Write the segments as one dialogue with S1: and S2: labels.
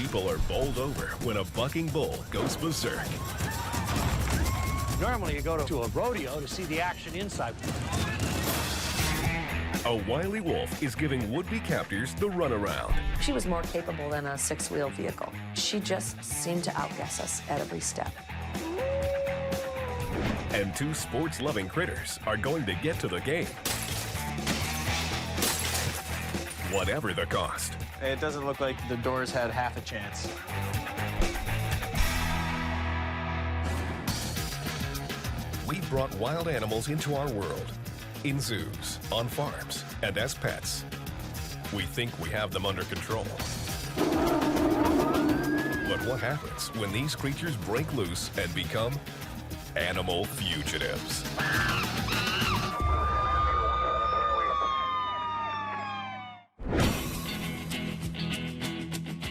S1: people are bowled over when a bucking bull goes berserk.
S2: Normally you go to a rodeo to see the action inside.
S1: A wily wolf is giving would-be captors the runaround.
S3: She was more capable than a six-wheel vehicle. She just seemed to outguess us at every step.
S1: And two sports-loving critters are going to get to the game, whatever the cost.
S4: It doesn't look like the doors had half a chance.
S1: We've brought wild animals into our world, in zoos, on farms, and as pets. We think we have them under control. But what happens when these creatures break loose and become animal fugitives?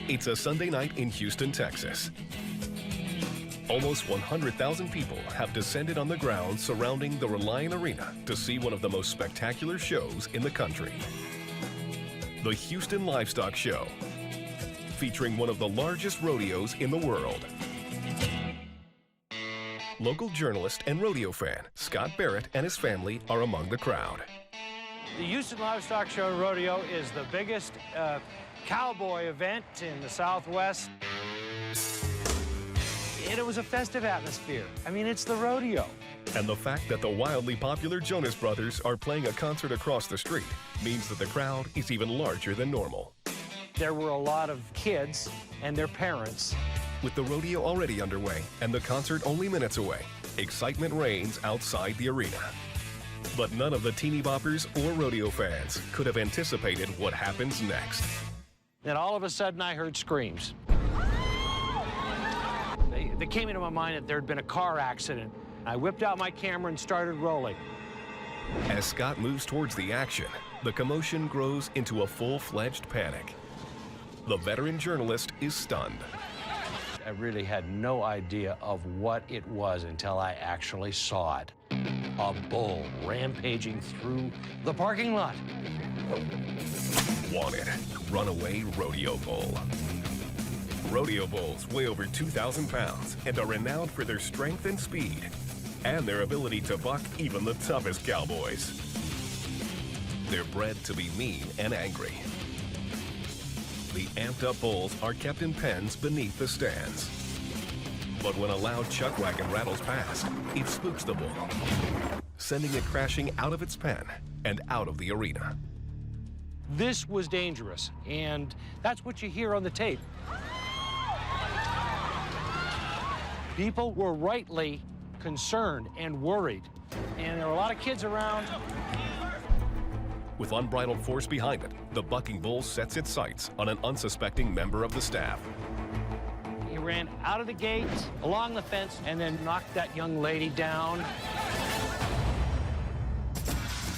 S1: It's a Sunday night in Houston, Texas. Almost 100,000 people have descended on the ground surrounding the Reliant Arena to see one of the most spectacular shows in the country. The Houston Livestock Show, featuring one of the largest rodeos in the world. Local journalist and rodeo fan Scott Barrett and his family are among the crowd.
S2: The Houston Livestock Show Rodeo is the biggest cowboy event in the Southwest. And it was a festive atmosphere. I mean, it's the rodeo.
S1: And the fact that the wildly popular Jonas Brothers are playing a concert across the street means that the crowd is even larger than normal.
S2: There were a lot of kids and their parents.
S1: With the rodeo already underway and the concert only minutes away, excitement reigns outside the arena. But none of the teeny boppers or rodeo fans could have anticipated what happens next.
S2: Then all of a sudden I heard screams. They came into my mind that there had been a car accident. I whipped out my camera and started rolling.
S1: As Scott moves towards the action, the commotion grows into a full-fledged panic. The veteran journalist is stunned.
S2: I really had no idea of what it was until I actually saw it. A bull rampaging through the parking lot.
S1: Wanted, runaway rodeo bull. Rodeo bulls weigh over 2,000 pounds and are renowned for their strength and speed, and their ability to buck even the toughest cowboys. They're bred to be mean and angry. The amped-up bulls are kept in pens beneath the stands. But when a loud chuck wagon rattles past, it spooks the bull, sending it crashing out of its pen and out of the arena.
S2: This was dangerous, and that's what you hear on the tape. People were rightly concerned and worried, and there were a lot of kids around.
S1: With unbridled force behind it, the bucking bull sets its sights on an unsuspecting member of the staff.
S2: He ran out of the gate, along the fence, and then knocked that young lady down.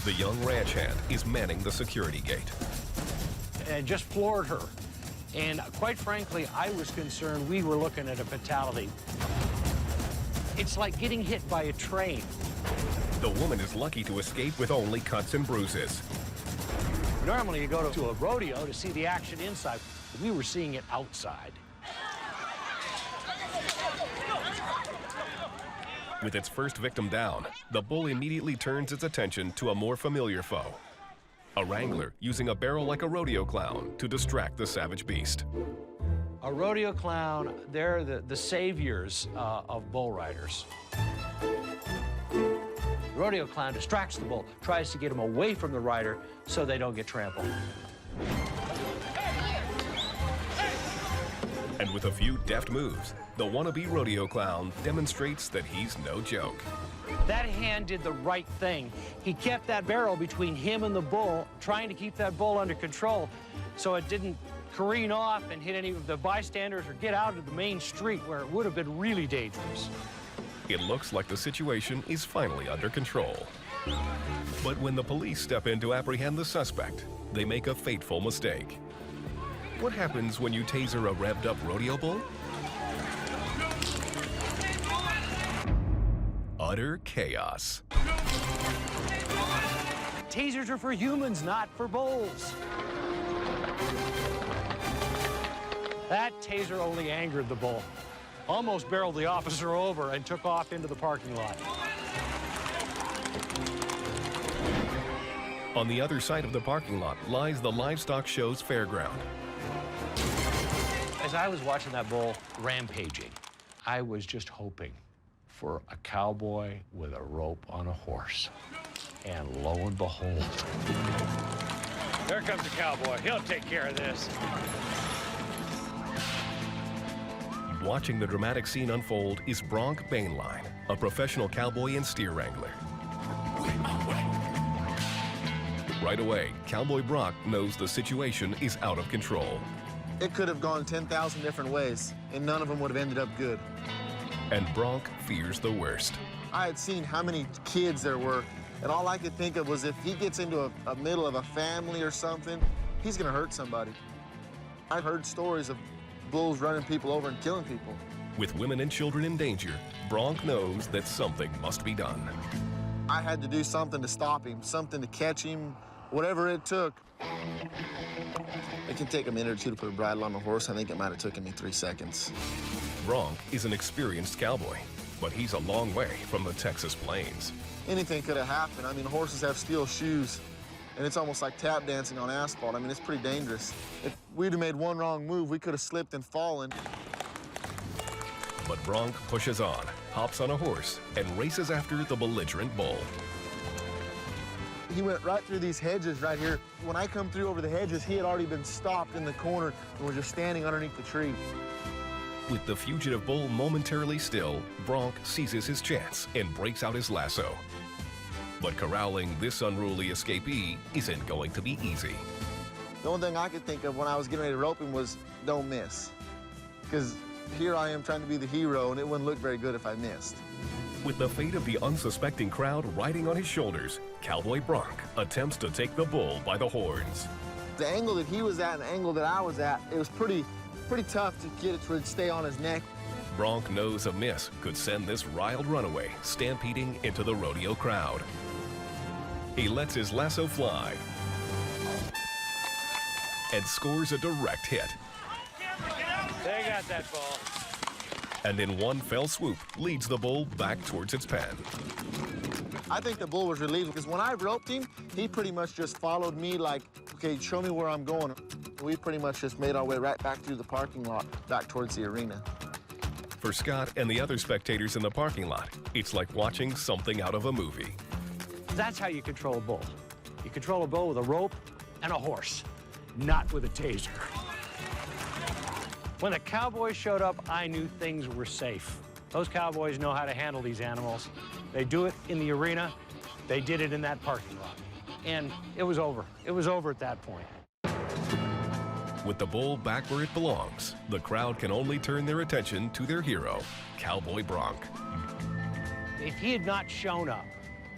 S1: The young ranch hand is manning the security gate.
S2: And just floored her. And quite frankly, I was concerned we were looking at a fatality. It's like getting hit by a train.
S1: The woman is lucky to escape with only cuts and bruises.
S2: Normally you go to a rodeo to see the action inside. We were seeing it outside.
S1: With its first victim down, the bull immediately turns its attention to a more familiar foe. A wrangler using a barrel like a rodeo clown to distract the savage beast.
S2: A rodeo clown, they're the saviors of bull riders. The rodeo clown distracts the bull, tries to get him away from the rider so they don't get trampled.
S1: And with a few deft moves, the wannabe rodeo clown demonstrates that he's no joke.
S2: That hand did the right thing. He kept that barrel between him and the bull, trying to keep that bull under control so it didn't careen off and hit any of the bystanders or get out of the main street where it would have been really dangerous.
S1: It looks like the situation is finally under control. But when the police step in to apprehend the suspect, they make a fateful mistake. What happens when you taser a revved-up rodeo bull? Utter chaos.
S2: Tasers are for humans, not for bulls. That taser only angered the bull. Almost barreled the officer over and took off into the parking lot.
S1: On the other side of the parking lot lies the livestock show's fairground.
S2: As I was watching that bull rampaging, I was just hoping for a cowboy with a rope on a horse. And lo and behold, there comes the cowboy. He'll take care of this.
S1: Watching the dramatic scene unfold is Bronk Bainline, a professional cowboy and steer wrangler. Right away, Cowboy Bronk knows the situation is out of control.
S5: It could have gone 10,000 different ways, and none of them would have ended up good.
S1: And Bronk fears the worst.
S5: I had seen how many kids there were, and all I could think of was if he gets into a middle of a family or something, he's gonna hurt somebody. I've heard stories of bulls running people over and killing people.
S1: With women and children in danger, Bronk knows that something must be done.
S5: I had to do something to stop him, something to catch him, whatever it took. It can take a minute or two to put a bridle on a horse. I think it might have taken me 3 seconds.
S1: Bronk is an experienced cowboy, but he's a long way from the Texas plains.
S5: Anything could have happened. I mean, horses have steel shoes, and it's almost like tap dancing on asphalt. I mean, it's pretty dangerous. If we'd have made one wrong move, we could have slipped and fallen.
S1: But Bronk pushes on, hops on a horse, and races after the belligerent bull.
S5: He went right through these hedges right here. When I come through over the hedges, he had already been stopped in the corner and was just standing underneath the tree.
S1: With the fugitive bull momentarily still, Bronk seizes his chance and breaks out his lasso. But corralling this unruly escapee isn't going to be easy.
S5: The only thing I could think of when I was getting ready to rope him was don't miss. Because here I am trying to be the hero, and it wouldn't look very good if I missed.
S1: With the fate of the unsuspecting crowd riding on his shoulders, Cowboy Bronk attempts to take the bull by the horns.
S5: The angle that he was at and the angle that I was at, it was pretty tough to get it to stay on his neck.
S1: Bronk knows a miss could send this riled runaway stampeding into the rodeo crowd. He lets his lasso fly and scores a direct hit.
S2: They got that ball.
S1: And in one fell swoop, leads the bull back towards its pen.
S5: I think the bull was relieved because when I roped him, he pretty much just followed me like, okay, show me where I'm going. We pretty much just made our way right back through the parking lot, back towards the arena.
S1: For Scott and the other spectators in the parking lot, it's like watching something out of a movie.
S2: That's how you control a bull. You control a bull with a rope and a horse, not with a taser. When the cowboys showed up, I knew things were safe. Those cowboys know how to handle these animals. They do it in the arena. They did it in that parking lot. And it was over. It was over at that point.
S1: With the bull back where it belongs, the crowd can only turn their attention to their hero, Cowboy Bronk.
S2: If he had not shown up,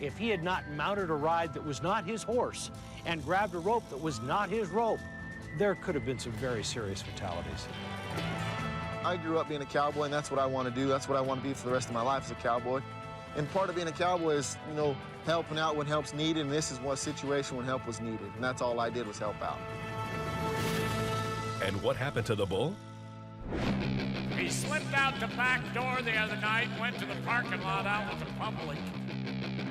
S2: if he had not mounted a ride that was not his horse and grabbed a rope that was not his rope, there could have been some very serious fatalities.
S5: I grew up being a cowboy, and that's what I want to do. That's what I want to be for the rest of my life as a cowboy. And part of being a cowboy is, you know, helping out when help's needed, and this is one situation when help was needed. And that's all I did was help out.
S1: And what happened to the bull?
S6: He slipped out the back door the other night, went to the parking lot out with the public.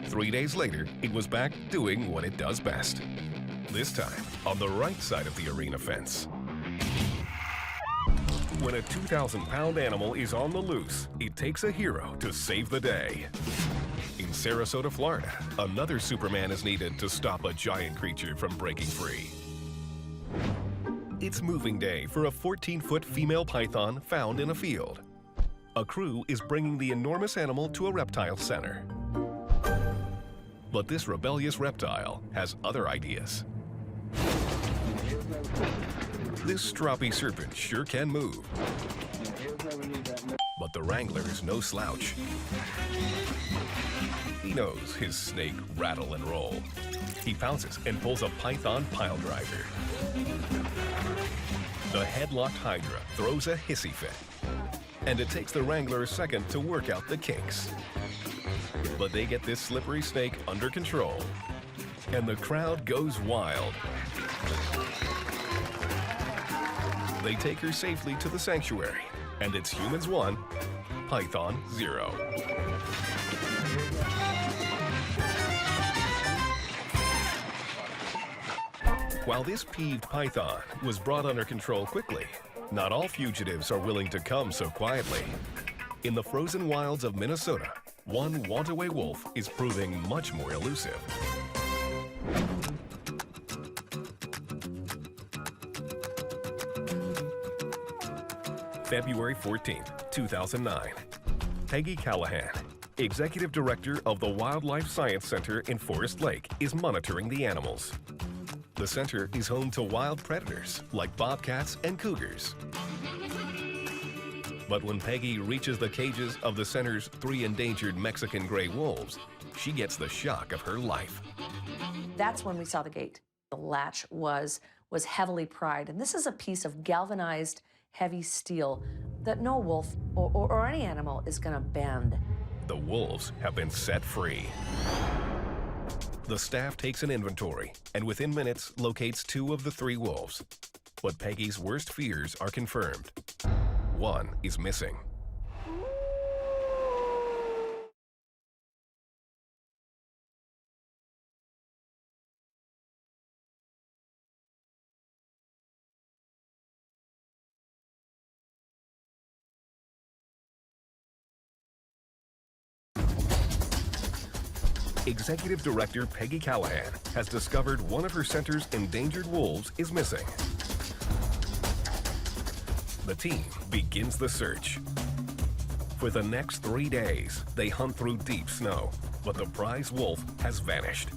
S1: 3 days later, it was back doing what it does best. This time, on the right side of the arena fence. When a 2,000-pound animal is on the loose, it takes a hero to save the day. In Sarasota, Florida, another Superman is needed to stop a giant creature from breaking free. It's moving day for a 14-foot female python found in a field. A crew is bringing the enormous animal to a reptile center. But this rebellious reptile has other ideas. This stroppy serpent sure can move. But the wrangler is no slouch. He knows his snake rattle and roll. He pounces and pulls a python pile driver. The headlocked hydra throws a hissy fit. And it takes the wrangler a second to work out the kinks. But they get this slippery snake under control. And the crowd goes wild. They take her safely to the sanctuary, and it's humans 1, python 0. While this peeved python was brought under control quickly, not all fugitives are willing to come so quietly. In the frozen wilds of Minnesota, one want-away wolf is proving much more elusive. February 14th, 2009. Peggy Callahan, Executive Director of the Wildlife Science Center in Forest Lake, is monitoring the animals. The center is home to wild predators like bobcats and cougars. But when Peggy reaches the cages of the center's 3 endangered Mexican gray wolves, she gets the shock of her life.
S3: That's when we saw the gate. The latch was heavily pried, and this is a piece of galvanized heavy steel that no wolf or any animal is gonna bend.
S1: The wolves have been set free. The staff takes an inventory and within minutes locates 2 of the 3 wolves. But Peggy's worst fears are confirmed. 1 is missing. Executive Director Peggy Callahan has discovered one of her center's endangered wolves is missing. The team begins the search. For the next 3 days, they hunt through deep snow, but the prize wolf has vanished.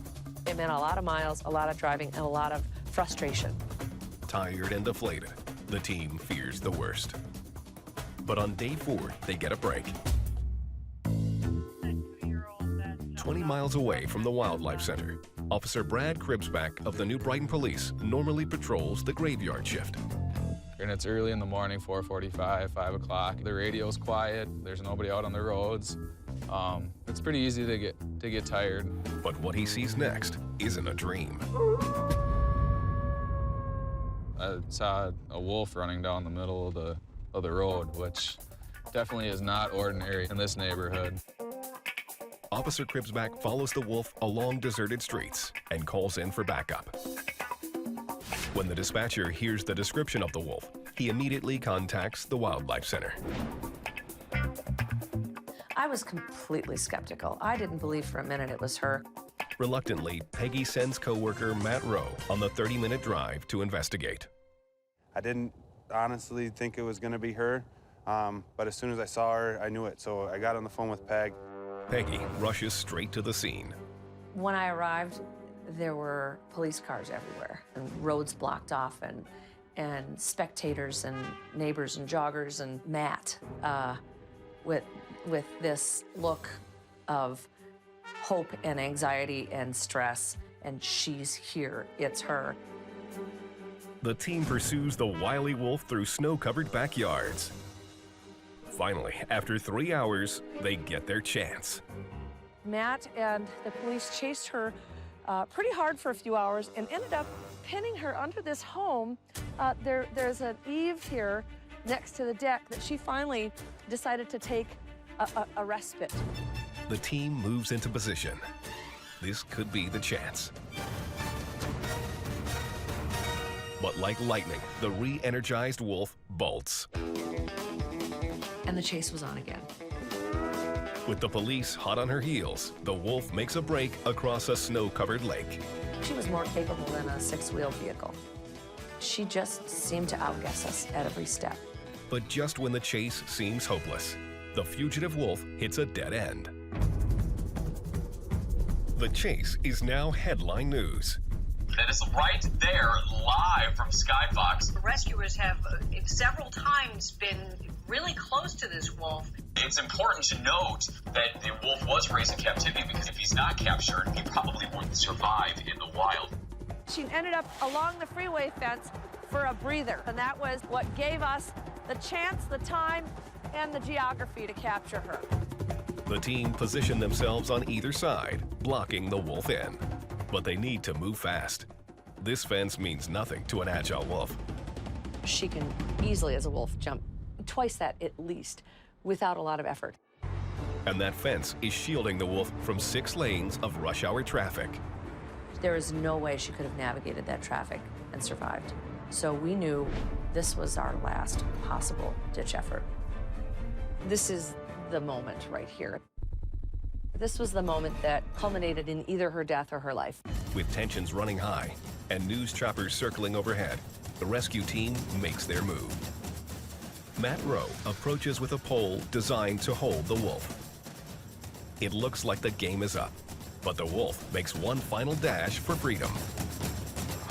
S3: It meant a lot of miles, a lot of driving, and a lot of frustration.
S1: Tired and deflated, the team fears the worst. But on day 4, they get a break. 20 miles away from the Wildlife Center, Officer Brad Kribsback of the New Brighton Police normally patrols the graveyard shift.
S7: And it's early in the morning, 4:45, 5 o'clock. The radio's quiet. There's nobody out on the roads. It's pretty easy to get tired.
S1: But what he sees next isn't a dream.
S7: I saw a wolf running down the middle of the road, which definitely is not ordinary in this neighborhood.
S1: Officer Kribsback follows the wolf along deserted streets and calls in for backup. When the dispatcher hears the description of the wolf, he immediately contacts the Wildlife Center.
S3: I was completely skeptical. I didn't believe for a minute it was her.
S1: Reluctantly, Peggy sends coworker Matt Rowe on the 30-minute drive to investigate.
S8: I didn't honestly think it was going to be her, but as soon as I saw her, I knew it, so I got on the phone with Peg.
S1: Peggy rushes straight to the scene.
S3: When I arrived, there were police cars everywhere and roads blocked off and spectators and neighbors and joggers and Matt with this look of hope and anxiety and stress, and she's here, it's her.
S1: The team pursues the wily wolf through snow-covered backyards. Finally, after 3 hours, they get their chance.
S3: Matt and the police chased her pretty hard for a few hours and ended up pinning her under this home. There's an eave here next to the deck that she finally decided to take a respite.
S1: The team moves into position. This could be the chance. But like lightning, the re-energized wolf bolts.
S3: And the chase was on again.
S1: With the police hot on her heels, the wolf makes a break across a snow-covered lake.
S3: She was more capable than a 6-wheeled vehicle. She just seemed to outguess us at every step.
S1: But just when the chase seems hopeless, the fugitive wolf hits a dead end. The chase is now headline news.
S9: That is right there, live from Skyfox.
S10: The rescuers have several times been really close to this wolf.
S9: It's important to note that the wolf was raised in captivity because if he's not captured, he probably wouldn't survive in the wild.
S11: She ended up along the freeway fence for a breather, and that was what gave us the chance, the time, and the geography to capture her.
S1: The team position themselves on either side, blocking the wolf in. But they need to move fast. This fence means nothing to an agile wolf.
S3: She can easily, as a wolf, jump twice that at least without a lot of effort.
S1: And that fence is shielding the wolf from 6 lanes of rush hour traffic.
S3: There is no way she could have navigated that traffic and survived. So we knew this was our last possible ditch effort. This is the moment right here. This was the moment that culminated in either her death or her life.
S1: With tensions running high and news choppers circling overhead, the rescue team makes their move. Matt Rowe approaches with a pole designed to hold the wolf. It looks like the game is up, but the wolf makes one final dash for freedom.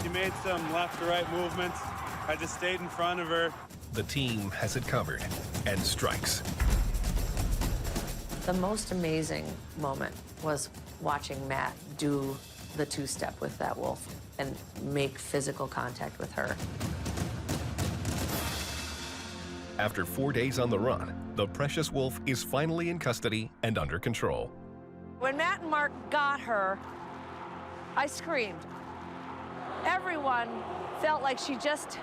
S8: She made some left to right movements. I just stayed in front of her.
S1: The team has it covered and strikes.
S3: The most amazing moment was watching Matt do the 2-step with that wolf and make physical contact with her.
S1: After 4 days on the run, the precious wolf is finally in custody and under control.
S11: When Matt and Mark got her, I screamed. Everyone felt like she just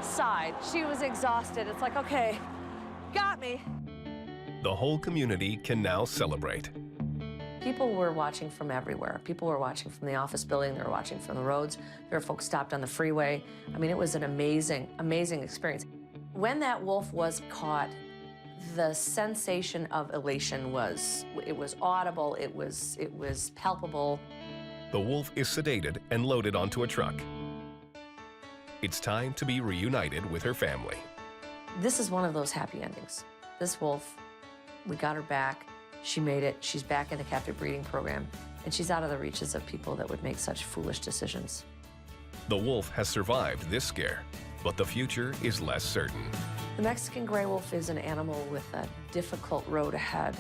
S11: sighed. She was exhausted. It's like, okay, got me.
S1: The whole community can now celebrate.
S3: People were watching from everywhere. People were watching from the office building. They were watching from the roads. There were folks stopped on the freeway. I mean, it was an amazing, amazing experience. When that wolf was caught, the sensation of elation was audible, it was palpable.
S1: The wolf is sedated and loaded onto a truck. It's time to be reunited with her family.
S3: This is one of those happy endings. This wolf, we got her back. She made it. She's back in the captive breeding program, and she's out of the reaches of people that would make such foolish decisions.
S1: The wolf has survived this scare, but the future is less certain.
S3: The Mexican gray wolf is an animal with a difficult road ahead.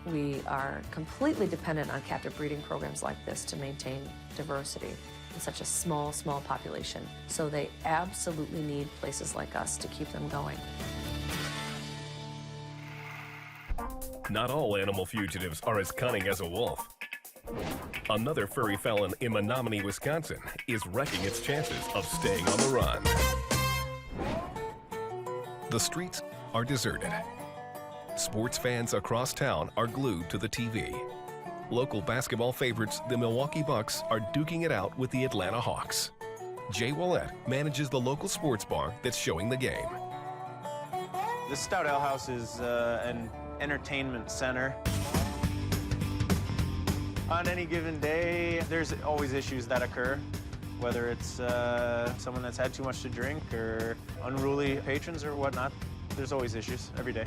S3: We are completely dependent on captive breeding programs like this to maintain diversity in such a small, small population. So they absolutely need places like us to keep them going.
S1: Not all animal fugitives are as cunning as a wolf. Another furry felon in Menominee, Wisconsin is wrecking its chances of staying on the run. The streets are deserted. Sports fans across town are glued to the TV. Local basketball favorites, the Milwaukee Bucks, are duking it out with the Atlanta Hawks. Jay Willett manages the local sports bar that's showing the game.
S4: The Stout Ale House is an entertainment center. On any given day, there's always issues that occur, whether it's someone that's had too much to drink or unruly patrons or whatnot. There's always issues every day.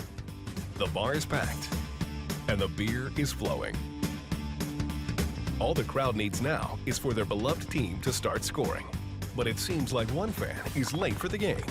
S1: The bar is packed, and the beer is flowing. All the crowd needs now is for their beloved team to start scoring. But it seems like one fan is late for the game.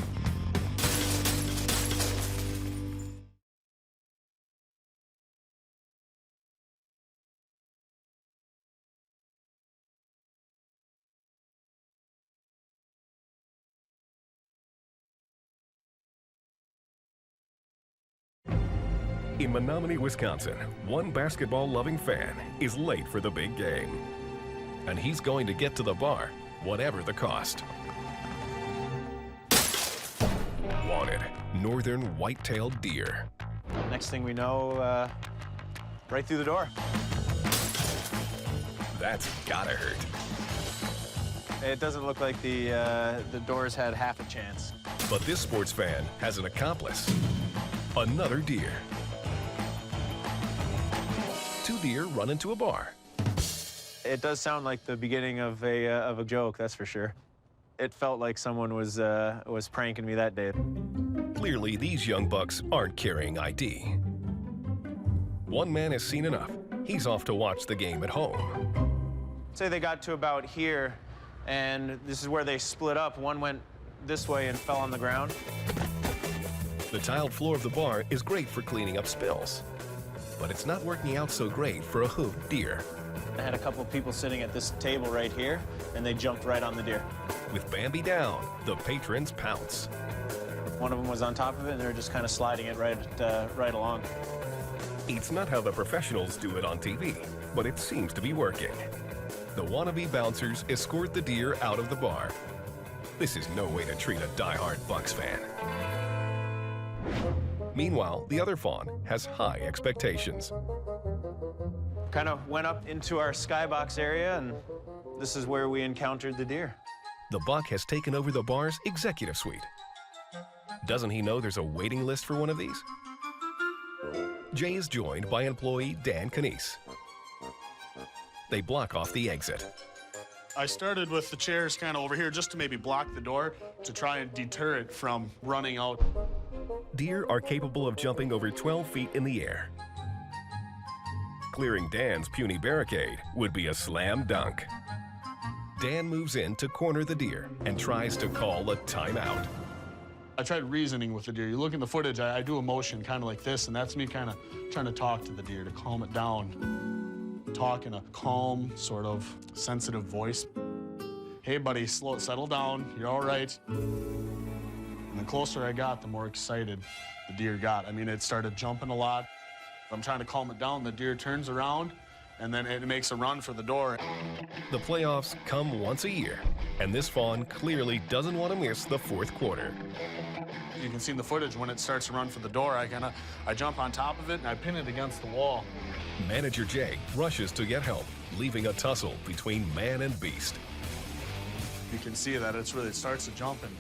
S1: In Menominee, Wisconsin, one basketball-loving fan is late for the big game. And he's going to get to the bar, whatever the cost. Wanted, northern white-tailed deer.
S4: Next thing we know, right through the door.
S1: That's gotta hurt.
S4: It doesn't look like the doors had half a chance.
S1: But this sports fan has an accomplice. Another deer. Two deer run into a bar.
S4: It does sound like the beginning of a joke, that's for sure. It felt like someone was pranking me that day.
S1: Clearly, these young bucks aren't carrying ID. One man has seen enough. He's off to watch the game at home.
S4: Say they got to about here, and this is where they split up. One went this way and fell on the ground.
S1: The tiled floor of the bar is great for cleaning up spills, but it's not working out so great for a hoofed deer.
S4: I had a couple of people sitting at this table right here, and they jumped right on the deer.
S1: With Bambi down, the patrons pounce.
S4: One of them was on top of it, and they were just kind of sliding it right along.
S1: It's not how the professionals do it on TV, but it seems to be working. The wannabe bouncers escort the deer out of the bar. This is no way to treat a die-hard Bucks fan. Meanwhile, the other fawn has high expectations.
S4: Kind of went up into our skybox area, and this is where we encountered the deer.
S1: The buck has taken over the bar's executive suite. Doesn't he know there's a waiting list for one of these? Jay is joined by employee Dan Canese. They block off the exit.
S12: I started with the chairs kind of over here just to maybe block the door to try and deter it from running out.
S1: Deer are capable of jumping over 12 feet in the air. Clearing Dan's puny barricade would be a slam dunk. Dan moves in to corner the deer and tries to call a timeout.
S12: I tried reasoning with the deer. You look in the footage, I do a motion kind of like this, and that's me kind of trying to talk to the deer to calm it down. Talk in a calm, sort of sensitive voice. Hey, buddy, settle down. You're all right. And the closer I got, the more excited the deer got. I mean, it started jumping a lot. I'm trying to calm it down. The deer turns around, and then it makes a run for the door.
S1: The playoffs come once a year, and this fawn clearly doesn't want to miss the fourth quarter.
S12: You can see in the footage when it starts to run for the door, I jump on top of it and I pin it against the wall.
S1: Manager Jay rushes to get help, leaving a tussle between man and beast.
S12: You can see that it starts to jump and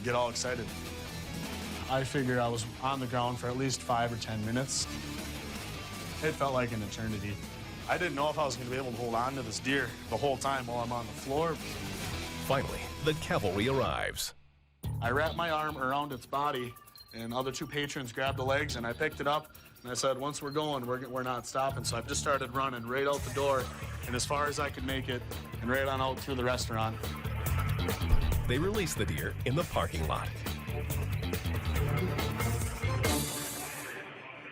S12: get all excited. I figure I was on the ground for at least 5 or 10 minutes. It felt like an eternity. I didn't know if I was going to be able to hold on to this deer the whole time while I'm on the floor.
S1: Finally, the cavalry arrives.
S12: I wrapped my arm around its body, and other 2 patrons grabbed the legs, and I picked it up, and I said, once we're going, we're not stopping. So I just started running right out the door, and as far as I could make it, and right on out through the restaurant.
S1: They release the deer in the parking lot.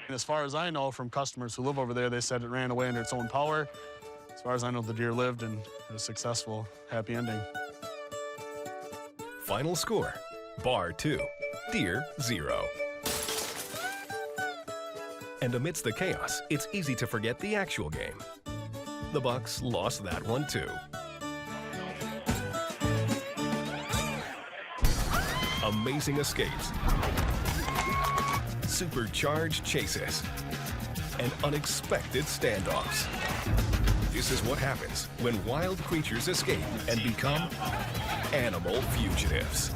S12: And as far as I know from customers who live over there, they said it ran away under its own power. As far as I know, the deer lived, and it was successful, happy ending.
S1: Final score, bar 2, deer 0. And amidst the chaos, it's easy to forget the actual game. The Bucks lost that one too. Amazing escapes, supercharged chases, and unexpected standoffs. This is what happens when wild creatures escape and become animal fugitives.